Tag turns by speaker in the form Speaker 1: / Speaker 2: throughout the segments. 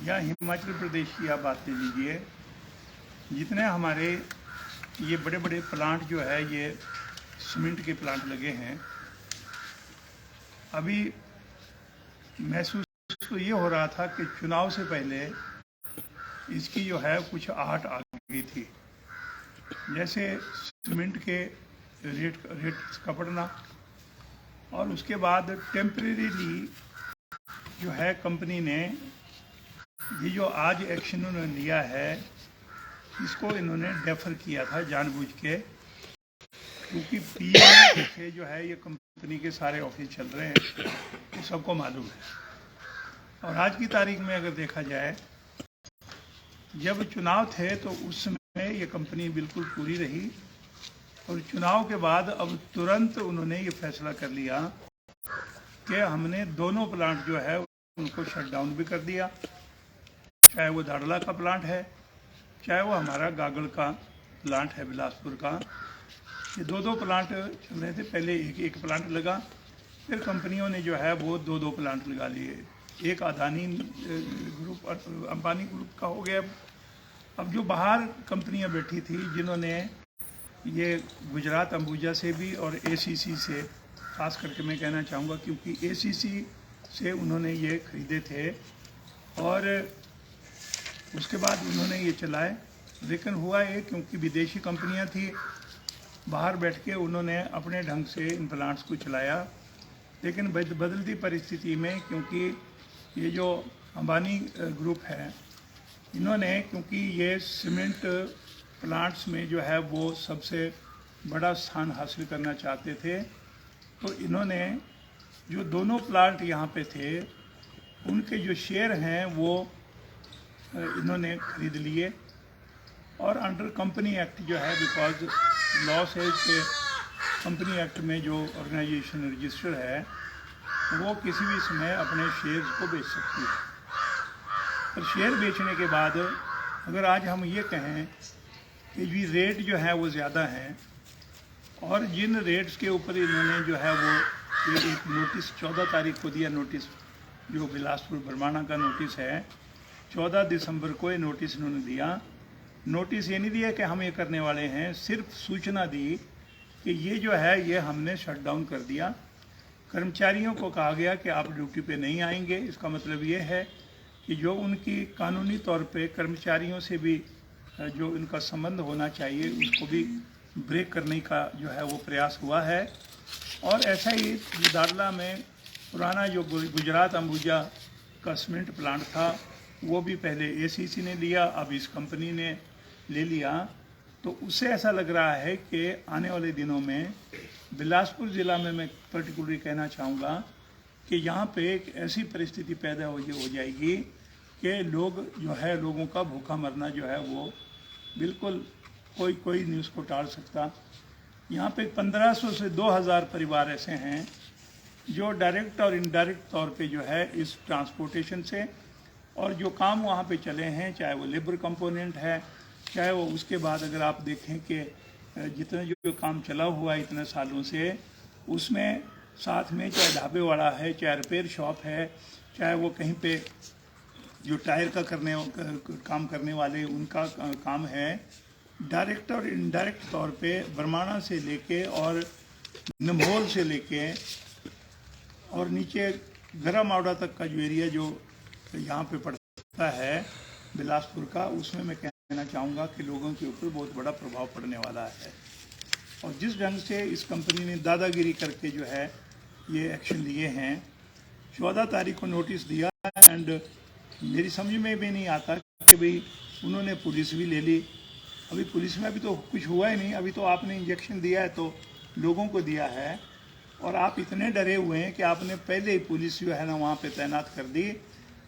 Speaker 1: या हिमाचल प्रदेश की आप बात ले लीजिए, जितने हमारे ये बड़े बड़े प्लांट जो है ये सीमेंट के प्लांट लगे हैं, अभी महसूस तो ये हो रहा था कि चुनाव से पहले इसकी जो है कुछ आहट आ गई थी। जैसे सीमेंट के रेट का बढ़ना और उसके बाद टेम्परेरीली जो है कंपनी ने ये जो आज एक्शन उन्होंने लिया है इसको इन्होंने डेफर किया था जानबूझ के, क्योंकि पीएम से जो है ये कंपनी के सारे ऑफिस चल रहे हैं, ये सबको मालूम है। और आज की तारीख में अगर देखा जाए, जब चुनाव थे तो उस समय ये कंपनी बिल्कुल पूरी रही और चुनाव के बाद अब तुरंत उन्होंने ये फैसला कर लिया कि हमने दोनों प्लांट जो है उनको शट डाउन भी कर दिया, चाहे वो दाड़ला का प्लांट है, चाहे वो हमारा गागल का प्लांट है बिलासपुर का। ये दो प्लांट चल रहे थे, पहले एक प्लांट लगा, फिर कंपनियों ने जो है वो दो प्लांट लगा लिए। एक अदानी ग्रुप अंबानी ग्रुप का हो गया। अब जो बाहर कंपनियां बैठी थी जिन्होंने ये गुजरात अंबुजा से भी और एसीसी से, खास करके मैं कहना चाहूँगा क्योंकि एसीसी से उन्होंने ये खरीदे थे और उसके बाद उन्होंने ये चलाए। लेकिन हुआ ये, क्योंकि विदेशी कंपनियां थी, बाहर बैठ के उन्होंने अपने ढंग से इन प्लांट्स को चलाया। लेकिन बदलती परिस्थिति में, क्योंकि ये जो अंबानी ग्रुप है, इन्होंने क्योंकि ये सीमेंट प्लांट्स में जो है वो सबसे बड़ा स्थान हासिल करना चाहते थे, तो इन्होंने जो दोनों प्लांट यहाँ पे थे उनके जो शेयर हैं वो इन्होंने खरीद लिए। और अंडर कंपनी एक्ट जो है, बिकॉज लॉ से कंपनी एक्ट में जो ऑर्गेनाइजेशन रजिस्टर्ड है वो किसी भी समय अपने शेयर्स को बेच सकती है। और शेयर बेचने के बाद अगर आज हम ये कहें कि जी रेट जो है वो ज़्यादा है और जिन रेट्स के ऊपर इन्होंने जो है वो एक नोटिस 14 तारीख को दिया, नोटिस जो बिलासपुर बरमाणा का नोटिस है, 14 दिसंबर को ये नोटिस इन्होंने दिया। नोटिस ये नहीं दिया कि हम ये करने वाले हैं, सिर्फ सूचना दी कि ये जो है ये हमने शट डाउन कर दिया। कर्मचारियों को कहा गया कि आप ड्यूटी पे नहीं आएंगे। इसका मतलब ये है कि जो उनकी कानूनी तौर पे कर्मचारियों से भी जो इनका संबंध होना चाहिए उसको भी ब्रेक करने का जो है वो प्रयास हुआ है। और ऐसा ही दाड़ला में पुराना जो गुजरात अंबुजा का सीमेंट प्लांट था वो भी पहले एसीसी ने लिया, अब इस कंपनी ने ले लिया। तो उससे ऐसा लग रहा है कि आने वाले दिनों में बिलासपुर ज़िला में मैं पर्टिकुलरली कहना चाहूँगा कि यहाँ पे एक ऐसी परिस्थिति पैदा हो जाएगी कि लोग जो है, लोगों का भूखा मरना जो है वो बिल्कुल कोई नहीं उसको टाल सकता। यहाँ पे 1500 से 2000 परिवार ऐसे हैं जो डायरेक्ट और इनडायरेक्ट तौर पे जो है इस ट्रांसपोर्टेशन से और जो काम वहाँ पे चले हैं, चाहे वो लेबर कंपोनेंट है, चाहे वो उसके बाद अगर आप देखें कि जितना जो काम चला हुआ है इतने सालों से, उसमें साथ में चाहे ढाबे वाला है, चाहे रिपेयर शॉप है, चाहे वो कहीं पे जो टायर का काम करने वाले उनका काम है, डायरेक्ट और इनडायरेक्ट तौर पे बरमाणा से लेके और नम्होल से लेके और नीचे गरा मावड़ा तक का जो एरिया जो यहाँ पे पड़ता है बिलासपुर का, उसमें मैं कहना चाहूँगा कि लोगों के ऊपर बहुत बड़ा प्रभाव पड़ने वाला है। और जिस ढंग से इस कंपनी ने दादागिरी करके जो है ये एक्शन लिए हैं, 14 तारीख को नोटिस दिया एंड मेरी समझ में भी नहीं आता कि भाई उन्होंने पुलिस भी ले ली। अभी पुलिस में अभी तो कुछ हुआ ही नहीं, अभी तो आपने इंजेक्शन दिया है तो लोगों को दिया है और आप इतने डरे हुए हैं कि आपने पहले ही पुलिस जो है ना वहाँ पे तैनात कर दी।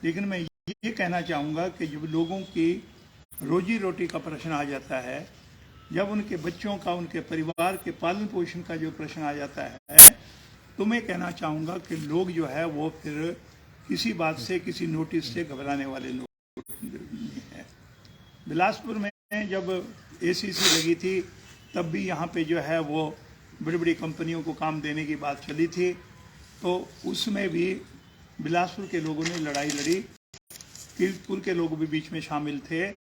Speaker 1: लेकिन मैं ये कहना चाहूँगा कि जब लोगों की रोजी रोटी का प्रश्न आ जाता है, जब उनके बच्चों का, उनके परिवार के पालन पोषण का जो प्रश्न आ जाता है, तो मैं कहना चाहूँगा कि लोग जो है वो फिर किसी बात से, किसी नोटिस से घबराने वाले लोग नहीं हैं। बिलासपुर में जब एसीसी लगी थी तब भी यहाँ पे जो है वो बड़ी बड़ी कंपनियों को काम देने की बात चली थी, तो उसमें भी बिलासपुर के लोगों ने लड़ाई लड़ी कीर्तपुर के लोग भी बीच में शामिल थे।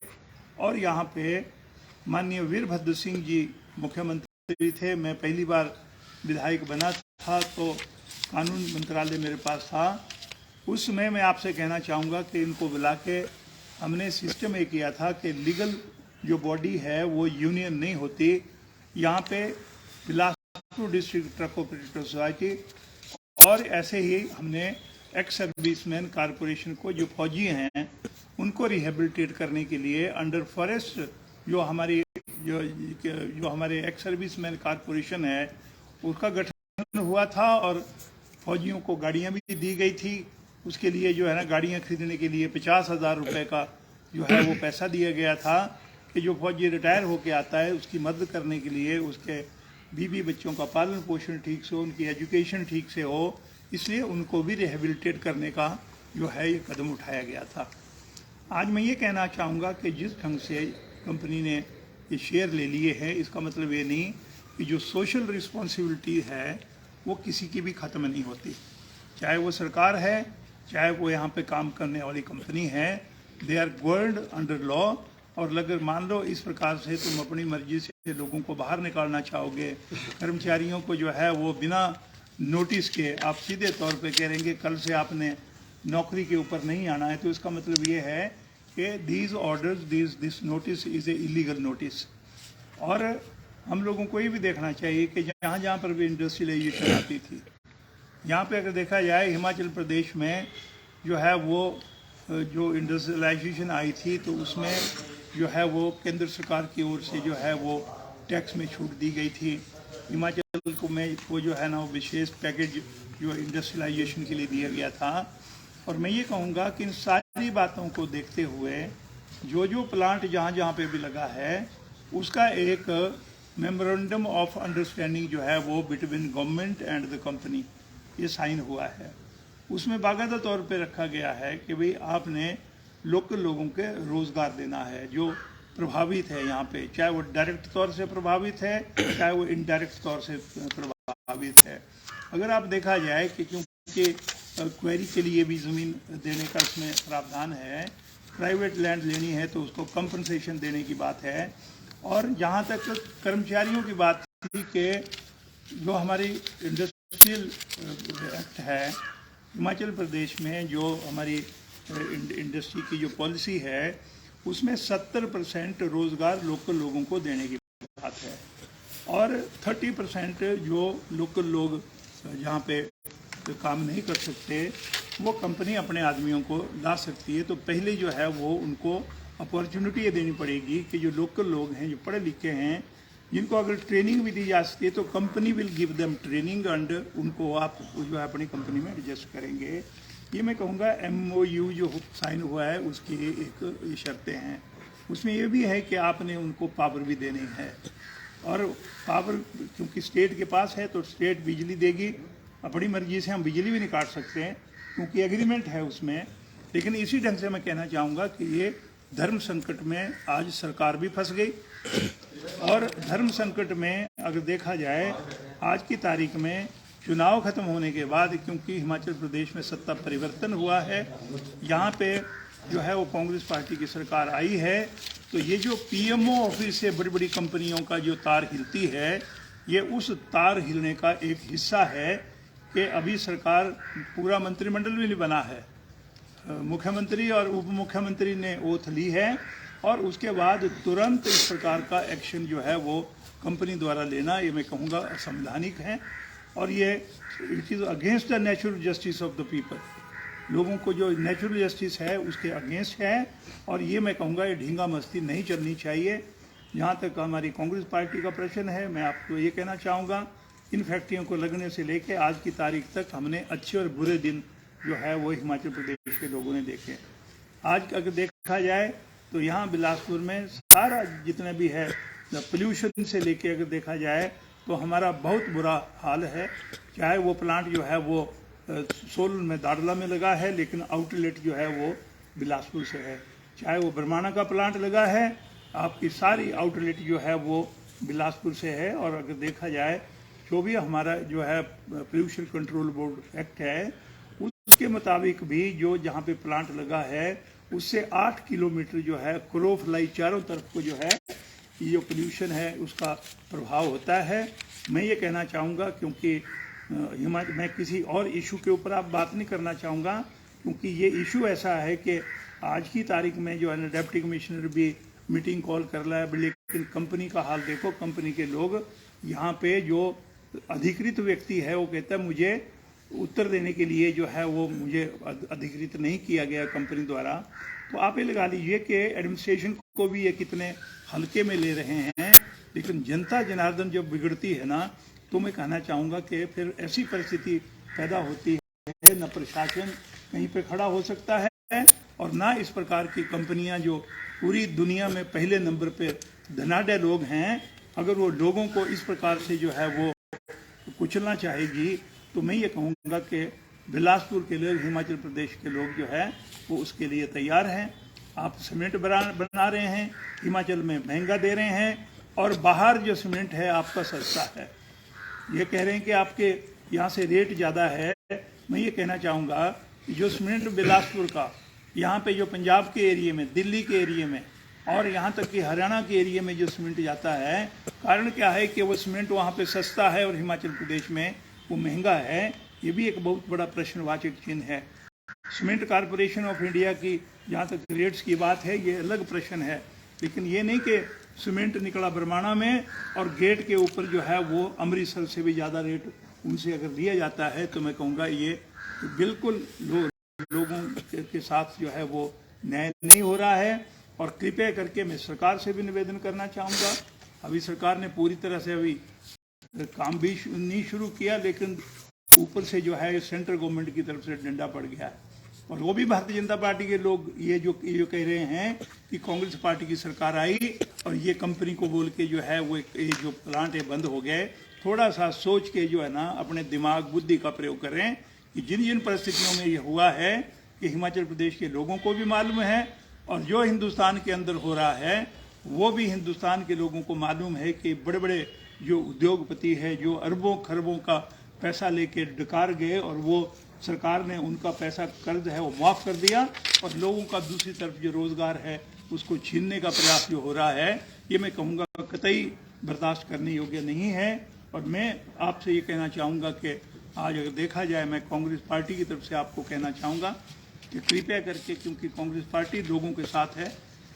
Speaker 1: और यहाँ पे माननीय वीरभद्र सिंह जी मुख्यमंत्री थे। मैं पहली बार विधायक बना था तो कानून मंत्रालय मेरे पास था। उस समय मैं आपसे कहना चाहूँगा कि इनको बुला के हमने सिस्टम ये किया था कि लीगल जो बॉडी है वो यूनियन नहीं होती। यहाँ पे Bilaspur district truck operator society और ऐसे ही हमने एक्स सर्विसमैन कारपोरेशन को, जो फौजी हैं, उनको रिहेबिलिटेट करने के लिए अंडर फॉरेस्ट जो हमारे एक्स सर्विसमैन कारपोरेशन है उसका गठन हुआ था और फौजियों को गाड़ियाँ भी दी गई थी। उसके लिए जो है ना, गाड़ियाँ खरीदने के लिए 50,000 रुपये का जो है वो पैसा दिया गया था कि जो फौजी रिटायर होके आता है उसकी मदद करने के लिए, उसके बीवी बच्चों का पालन पोषण ठीक से हो, उनकी एजुकेशन ठीक से हो, इसलिए उनको भी रिहेबिलिटेट करने का जो है ये कदम उठाया गया था। आज मैं ये कहना चाहूँगा कि जिस ढंग से कंपनी ने ये शेयर ले लिए हैं, इसका मतलब ये नहीं कि जो सोशल रिस्पॉन्सिबिलिटी है वो किसी की भी ख़त्म नहीं होती, चाहे वो सरकार है, चाहे वो यहाँ पे काम करने वाली कंपनी है। They are governed under law. और अगर मान लो इस प्रकार से तुम अपनी मर्जी से लोगों को बाहर निकालना चाहोगे, कर्मचारियों को जो है वो बिना नोटिस के आप सीधे तौर पे कहेंगे कल से आपने नौकरी के ऊपर नहीं आना है, तो इसका मतलब ये है कि these orders, this notice is a illegal notice. और हम लोगों को ये भी देखना चाहिए कि जहाँ जहाँ पर भी इंडस्ट्रियलाइजेशन आती थी, यहाँ पे अगर देखा जाए हिमाचल प्रदेश में जो है वो जो इंडस्ट्रियलाइजेशन आई थी तो उसमें जो है वो केंद्र सरकार की ओर से जो है वो टैक्स में छूट दी गई थी। हिमाचल को में वो जो है ना वो विशेष पैकेज जो इंडस्ट्रियलाइजेशन के लिए दिया गया था। और मैं ये कहूँगा कि इन सारी बातों को देखते हुए जो प्लांट जहाँ जहाँ पे भी लगा है उसका एक मेमोरेंडम ऑफ अंडरस्टैंडिंग जो है वो between government and the company ये साइन हुआ है। उसमें बाकायदा तौर पे रखा गया है कि भाई आपने लोकल लोगों के रोज़गार देना है जो प्रभावित है यहाँ पे, चाहे वो डायरेक्ट तौर से प्रभावित है चाहे वो इनडायरेक्ट तौर से प्रभावित है। अगर आप देखा जाए कि क्योंकि क्वेरी के लिए भी ज़मीन देने का इसमें प्रावधान है, प्राइवेट लैंड लेनी है तो उसको कंपनसेशन देने की बात है। और जहाँ तक कर्मचारियों की बात थी कि जो हमारी इंडस्ट्रियल एक्ट है हिमाचल प्रदेश में, जो हमारी इंडस्ट्री की जो पॉलिसी है उसमें 70% रोज़गार लोकल लोगों को देने की बात है और 30% जो लोकल लोग जहाँ पे काम नहीं कर सकते वो कंपनी अपने आदमियों को ला सकती है। तो पहले जो है वो उनको अपॉर्चुनिटी ये देनी पड़ेगी कि जो लोकल लोग हैं, जो पढ़े लिखे हैं, जिनको अगर ट्रेनिंग भी दी जा सकती है तो company will give them training and उनको आप जो है अपनी कंपनी में एडजस्ट करेंगे। ये मैं कहूँगा MOU जो साइन हुआ है उसकी एक शर्तें हैं। उसमें ये भी है कि आपने उनको पावर भी देनी है और पावर क्योंकि स्टेट के पास है तो स्टेट बिजली देगी, अपनी मर्जी से हम बिजली भी नहीं काट सकते हैं क्योंकि एग्रीमेंट है उसमें। लेकिन इसी ढंग से मैं कहना चाहूँगा कि ये धर्म संकट में आज सरकार भी फंस गई और धर्म संकट में अगर देखा जाए आज की तारीख में चुनाव खत्म होने के बाद, क्योंकि हिमाचल प्रदेश में सत्ता परिवर्तन हुआ है, यहाँ पे जो है वो कांग्रेस पार्टी की सरकार आई है, तो ये जो PMO ऑफिस से बड़ी बड़ी कंपनियों का जो तार हिलती है, ये उस तार हिलने का एक हिस्सा है कि अभी सरकार पूरा मंत्रिमंडल भी नहीं बना है, मुख्यमंत्री और उप मुख्यमंत्री ने ओथ ली है और उसके बाद तुरंत इस प्रकार का एक्शन जो है वो कंपनी द्वारा लेना, ये मैं कहूँगा असंवैधानिक है और ये it is against the natural justice of the people. लोगों को जो नेचुरल जस्टिस है उसके अगेंस्ट है और ये मैं कहूँगा ये ढींगा मस्ती नहीं चलनी चाहिए। जहाँ तक हमारी कांग्रेस पार्टी का प्रश्न है, मैं आपको ये कहना चाहूँगा, इन फैक्ट्रियों को लगने से लेकर आज की तारीख तक हमने अच्छे और बुरे दिन जो है वो हिमाचल प्रदेश के लोगों ने देखे। आज अगर देखा जाए तो यहाँ बिलासपुर में सारा जितना भी है पोल्यूशन से लेके अगर देखा जाए तो हमारा बहुत बुरा हाल है। चाहे वो प्लांट जो है वो सोलन में दाड़ला में लगा है लेकिन आउटलेट जो है वो बिलासपुर से है, चाहे वो बरमाना का प्लांट लगा है, आपकी सारी आउटलेट जो है वो बिलासपुर से है। और अगर देखा जाए जो भी हमारा जो है पोल्यूशन कंट्रोल बोर्ड एक्ट है उसके मुताबिक भी जो जहाँ पे प्लांट लगा है उससे 8 किलोमीटर जो है क्रो फ्लाई चारों तरफ को जो है ये जो पोल्यूशन है उसका प्रभाव होता है। मैं ये कहना चाहूँगा क्योंकि मैं किसी और इशू के ऊपर आप बात नहीं करना चाहूँगा, क्योंकि ये इशू ऐसा है कि आज की तारीख में जो है ना डिप्टी कमिश्नर भी मीटिंग कॉल कर रहा है, लेकिन कंपनी का हाल देखो। कंपनी के लोग यहाँ पे जो अधिकृत व्यक्ति है वो कहता है मुझे उत्तर देने के लिए जो है वो मुझे अधिकृत नहीं किया गया कंपनी द्वारा। तो आप ये लगा लीजिए कि एडमिनिस्ट्रेशन को भी ये कितने हल्के में ले रहे हैं। लेकिन जनता जनार्दन जब बिगड़ती है ना, तो मैं कहना चाहूँगा कि फिर ऐसी परिस्थिति पैदा होती है, न प्रशासन कहीं पे खड़ा हो सकता है और ना इस प्रकार की कंपनियां जो पूरी दुनिया में पहले नंबर पे धनाढ़ लोग हैं, अगर वो लोगों को इस प्रकार से जो है वो कुचलना चाहेगी, तो मैं ये कहूँगा कि बिलासपुर के लोग, हिमाचल प्रदेश के लोग जो है वो उसके लिए तैयार हैं। आप सीमेंट बना रहे हैं, हिमाचल में महंगा दे रहे हैं और बाहर जो सीमेंट है आपका सस्ता है। ये कह रहे हैं कि आपके यहाँ से रेट ज़्यादा है। मैं ये कहना चाहूँगा कि जो सीमेंट बिलासपुर का यहाँ पे जो पंजाब के एरिया में, दिल्ली के एरिया में और यहाँ तक कि हरियाणा के एरिया में जो सीमेंट जाता है, कारण क्या है कि वो सीमेंट वहाँ पे सस्ता है और हिमाचल प्रदेश में वो महंगा है। ये भी एक बहुत बड़ा प्रश्नवाचक चिन्ह है। सीमेंट कॉरपोरेशन ऑफ इंडिया की जहाँ तक रेट्स की बात है, ये अलग प्रश्न है, लेकिन ये नहीं कि सीमेंट निकला बरमाणा में और गेट के ऊपर जो है वो अमृतसर से भी ज़्यादा रेट उनसे अगर लिया जाता है, तो मैं कहूँगा ये बिल्कुल लोगों के साथ जो है वो न्याय नहीं हो रहा है। और कृपया करके मैं सरकार से भी निवेदन करना चाहूँगा, अभी सरकार ने पूरी तरह से अभी काम भी नहीं शुरू किया, लेकिन ऊपर से जो है सेंट्रल गवर्नमेंट की तरफ से डंडा पड़ गया है। और वो भी भारतीय जनता पार्टी के लोग ये जो कह रहे हैं कि कांग्रेस पार्टी की सरकार आई और ये कंपनी को बोल के जो है वो ये जो प्लांट है बंद हो गए। थोड़ा सा सोच के जो है ना अपने दिमाग बुद्धि का प्रयोग करें कि जिन जिन परिस्थितियों में ये हुआ है कि हिमाचल प्रदेश के लोगों को भी मालूम है और जो हिंदुस्तान के अंदर हो रहा है वो भी हिंदुस्तान के लोगों को मालूम है कि बड़े बड़े जो उद्योगपति है जो अरबों खरबों का पैसा लेके डकार गए और वो सरकार ने उनका पैसा कर्ज है वो माफ़ कर दिया और लोगों का दूसरी तरफ जो रोज़गार है उसको छीनने का प्रयास जो हो रहा है, ये मैं कहूँगा कतई बर्दाश्त करने योग्य नहीं है। और मैं आपसे ये कहना चाहूँगा कि आज अगर देखा जाए, मैं कांग्रेस पार्टी की तरफ से आपको कहना चाहूँगा कि कृपया करके, क्योंकि कांग्रेस पार्टी लोगों के साथ है,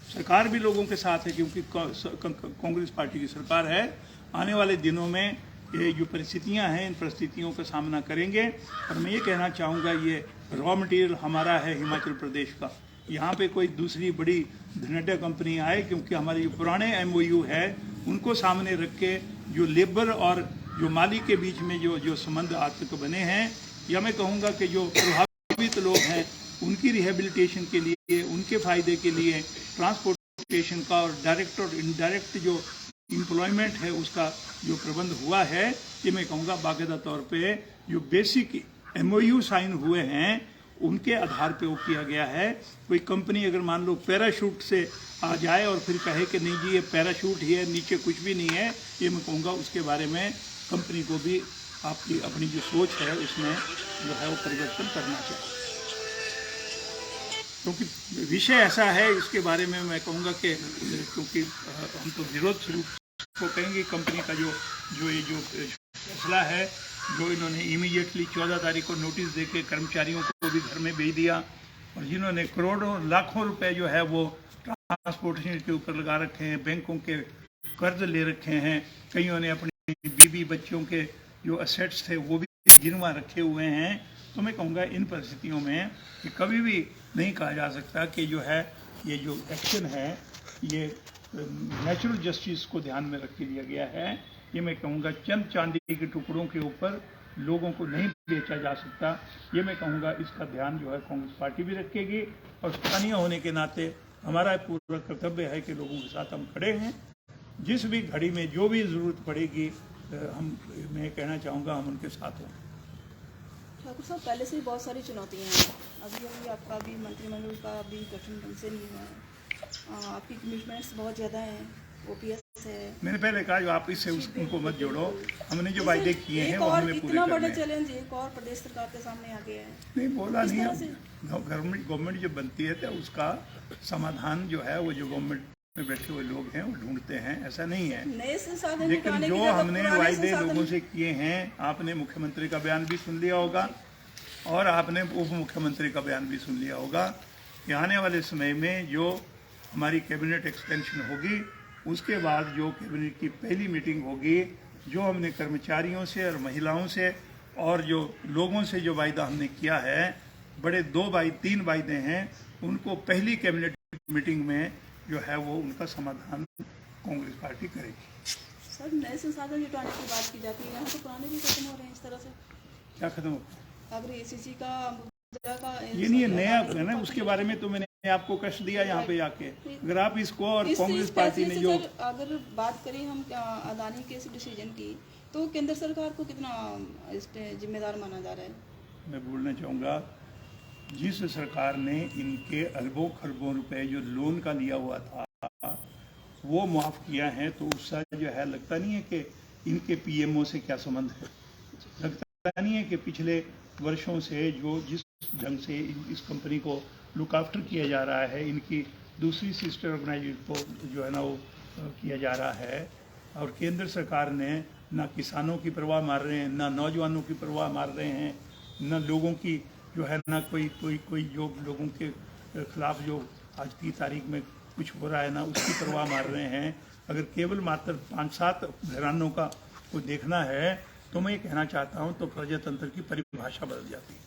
Speaker 1: सरकार भी लोगों के साथ है, क्योंकि कांग्रेस पार्टी की सरकार है, आने वाले दिनों में ये जो परिस्थितियां हैं इन परिस्थितियों का सामना करेंगे। और मैं ये कहना चाहूँगा ये रॉ मटेरियल हमारा है हिमाचल प्रदेश का, यहाँ पे कोई दूसरी बड़ी धनाढ़ कंपनी आए, क्योंकि हमारे जो पुराने MOU है उनको सामने रख के जो लेबर और जो मालिक के बीच में जो संबंध आज तक बने हैं, या मैं कहूँगा कि जो प्रभावित लोग हैं उनकी रिहेबिलिटेशन के लिए, उनके फ़ायदे के लिए ट्रांसपोर्टेशन का और डायरेक्ट और इनडायरेक्ट जो एम्प्लॉयमेंट है उसका जो प्रबंध हुआ है, ये मैं कहूँगा बाकायदा तौर पे जो बेसिक MOU साइन हुए हैं उनके आधार पे वो किया गया है। कोई कंपनी अगर मान लो पैराशूट से आ जाए और फिर कहे कि नहीं जी ये पैराशूट ही है, नीचे कुछ भी नहीं है, ये मैं कहूँगा उसके बारे में कंपनी को भी आपकी अपनी जो सोच है उसमें जो है वो परिवर्तन करना चाहिए, क्योंकि विषय ऐसा है इसके बारे में मैं कहूँगा कि क्योंकि हम तो विरोध स्वरूप को कहेंगे कंपनी का जो फैसला है, जो इन्होंने इमीडिएटली 14 तारीख को नोटिस देके कर्मचारियों को भी घर में भेज दिया और जिन्होंने करोड़ों लाखों रुपए जो है वो ट्रांसपोर्टेशन के ऊपर लगा रखे हैं, बैंकों के कर्ज ले रखे हैं, कईयों ने अपनी बीवी बच्चों के जो एसेट्स थे वो भी गिरवा रखे हुए हैं। तो मैं कहूँगा इन परिस्थितियों में कि कभी भी नहीं कहा जा सकता कि जो है ये जो एक्शन है ये नेचुरल जस्टिस को ध्यान में रख के लिया गया है। ये मैं कहूँगा चंद चांदी के टुकड़ों के ऊपर लोगों को नहीं बेचा जा सकता। ये मैं कहूँगा इसका ध्यान जो है कांग्रेस पार्टी भी रखेगी और स्थानीय होने के नाते हमारा पूरा कर्तव्य है कि लोगों के साथ हम खड़े हैं। जिस भी घड़ी में जो भी ज़रूरत पड़ेगी मैं कहना चाहूँगा हम उनके साथ हों।
Speaker 2: ठाकुर साहब, पहले से ही बहुत सारी चुनौतियाँ हैं, अभी आपका भी मंत्रिमंडल का भी गठन ढंग से नहीं हुआ है, आपकी कमिटमेंट्स बहुत ज़्यादा हैं, ओपीएस है।
Speaker 1: मैंने पहले कहा जो आप इससे उनको मत जोड़ो, हमने जो वायदे किए हैं वो हमने पूरे
Speaker 2: इतना
Speaker 1: करने
Speaker 2: बड़ा
Speaker 1: हैं।
Speaker 2: चैलेंज एक और प्रदेश सरकार के सामने आ गया है।
Speaker 1: नहीं बोला
Speaker 2: किस
Speaker 1: नहीं
Speaker 2: तरह
Speaker 1: है,
Speaker 2: से?
Speaker 1: गवर्नमेंट जब बनती है तो उसका समाधान जो है वो जो गवर्नमेंट में बैठे हुए लोग हैं वो ढूंढते हैं, ऐसा नहीं है।
Speaker 2: नए संसाधन
Speaker 1: लेकिन
Speaker 2: जुटाने की
Speaker 1: जो
Speaker 2: जगह
Speaker 1: हमने
Speaker 2: पुराने
Speaker 1: वायदे
Speaker 2: संसाधन-
Speaker 1: लोगों से किए हैं, आपने मुख्यमंत्री का बयान भी सुन लिया होगा और आपने उप मुख्यमंत्री का बयान भी सुन लिया होगा कि आने वाले समय में जो हमारी कैबिनेट एक्सटेंशन होगी उसके बाद जो कैबिनेट की पहली मीटिंग होगी, जो हमने कर्मचारियों से और महिलाओं से और जो लोगों से जो वायदा हमने किया है, बड़े 3 वायदे हैं, उनको पहली कैबिनेट मीटिंग में जो है वो उनका समाधान कांग्रेस पार्टी करेगी।
Speaker 2: सर नए संसाधन जुटाने की बात की जाती है, यहाँ तो पुराने भी खत्म हो रहे हैं इस तरह से।
Speaker 1: क्या खत्म होगा?
Speaker 2: अगर एसीसी का
Speaker 1: ये नहीं है, नया है ना, उसके बारे में तो मैंने आपको कष्ट दिया यहाँ पे आके। अगर आप इसको और कांग्रेस पार्टी ने जो
Speaker 2: अगर बात करें हम अदानी के इस डिसीजन की, तो केंद्र सरकार को कितना इस पे जिम्मेदार माना जा रहा है?
Speaker 1: मैं बोलना चाहूँगा, जिस सरकार ने इनके अरबों खरबों रुपए जो लोन का लिया हुआ था वो माफ़ किया है, तो उसका जो है लगता नहीं है कि इनके पीएमओ से क्या संबंध है। लगता नहीं है कि पिछले वर्षों से जो जिस ढंग से इस कंपनी को लुक आफ्टर किया जा रहा है, इनकी दूसरी सिस्टर ऑर्गेनाइजेशन को जो है ना वो किया जा रहा है, और केंद्र सरकार ने ना किसानों की परवाह मार रहे हैं, ना नौजवानों की परवाह मार रहे हैं, ना लोगों की जो है ना कोई जो लोगों के खिलाफ जो आज की तारीख में कुछ हो रहा है ना उसकी परवाह मार रहे हैं। अगर केवल मात्र 5-7 घरानों का को देखना है तो मैं ये कहना चाहता हूँ तो प्रजातंत्र की परिभाषा बदल जाती है।